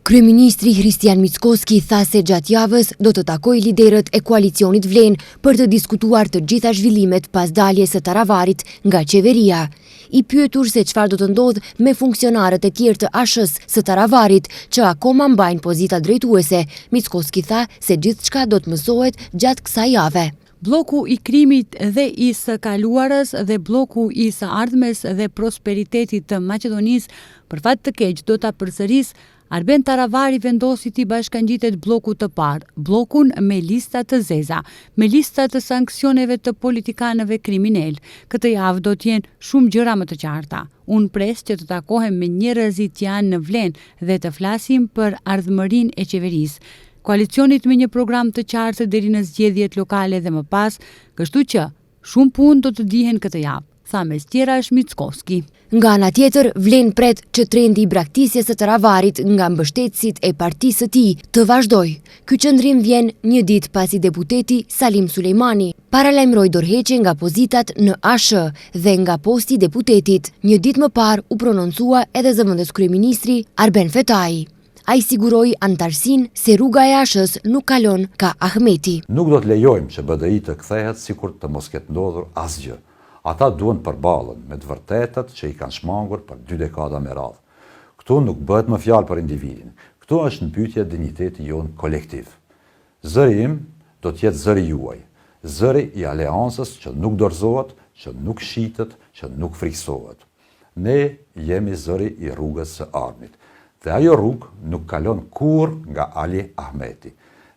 Kryeministri Hristian Mickoski tha se gjatë javës do të takojë liderët e koalicionit Vlen për të diskutuar të gjitha zhvillimet pas daljes së Taravarit nga qeveria. I pyetur se çfarë do të ndodhë me funksionarët e tjerë të ASH-s së Taravarit që akoma mbajnë pozita drejtuese, Mickoski tha se gjithçka do të mësohet gjatë kësaj jave. Bloku i krimit dhe i së kaluarës dhe bloku i së ardhmes dhe prosperitetit të Maqedonisë për fat të keq do ta përsërisë. Arben Taravari vendosi t'i bashkangjitet blokut të parë, blokun me lista të zeza, me lista të sanksioneve të politikanëve kriminal. Këtë javë do t'jenë shumë gjëra më të qarta. Unë pres që të takohem me njerëzit që janë në Vlen dhe të flasim për ardhmërinë e qeverisë. Koalicionit me një program të qartë deri në zgjedhjet lokale dhe më pas, kështu që shumë punë do të dihen këtë javë, tha mes tjerash Mickoski. Nga ana tjetër, Vlen pret që trendi i braktisjes së Taravarit nga mbështetësit e partisë së tij të vazhdojë. Ky qëndrim vjen një ditë pasi deputeti Salim Sulejmani paralajmëroi dorëheqje nga pozitat në ASH dhe nga posti i deputetit. Një ditë më parë u prononcua edhe zëvendës kryeministri Arben Fetai. Ai siguroi antarësinë se rruga e ASH-s nuk kalon ka Ahmeti. Nuk do të lejojmë që BDI të kthehet sikur të mos ketë ndodhur asgjë. Ata duhen përballen me të vërtetat që i kanë shmangur për 2 dekada me radhë. Këtu nuk bëhet më fjalë për individin. Këtu është në pyetje dinjiteti jon kolektiv. Zëri im do të jetë zëri juaj. Zëri i aleancës që nuk dorëzohet, që nuk shitet, që nuk friksohet. Ne jemi zëri i rrugës së armit. Dhe ajo rrugë nuk kalon kurrë nga Ali Ahmeti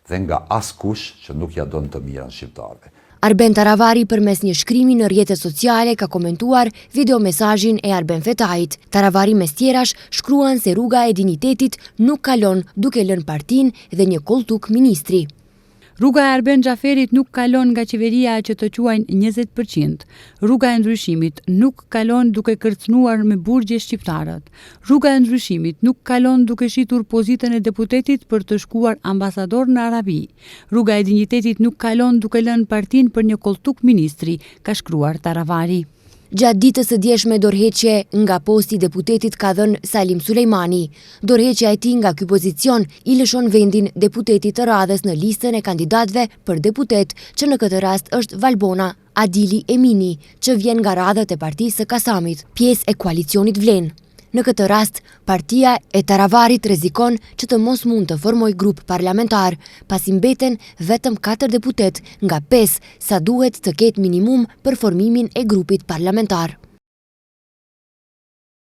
dhe nga askush që nuk ja don të mirën shqiptarëve. Arben Taravari përmes një shkrimi në rrjetet sociale ka komentuar videomesazhin e Arben Fetait. Taravari mes tjerash shkruan se rruga e dinjitetit nuk kalon duke lënë partinë dhe një kolltuk ministri. Rruga e Arben Xhaferit nuk kalon nga qeveria që të quajnë 20%. Rruga e ndryshimit nuk kalon duke kërcënuar me burgje shqiptarët. Rruga e ndryshimit nuk kalon duke shitur pozitën e deputetit për të shkuar ambasador në Arabi. Rruga e dinjitetit nuk kalon duke lënë partinë për një kolltuk ministri, ka shkruar Taravari. Gjatë ditës së djeshme dorëheqje nga posti i deputetit ka dhënë Salim Sulejmani. Dorëheqja e tij nga ky pozicion i lëshon vendin deputetit të radhës në listën e kandidatëve për deputet, që në këtë rast është Valbona Adili Emini, që vjen nga radhët e partisë së Kasamit, pjesë e koalicionit Vlen. Në këtë rast, partia e Taravarit rrezikon që të mos mund të formojë grup parlamentar, pasi mbeten vetëm 4 deputet nga 5 sa duhet të ketë minimum për formimin e grupit parlamentar.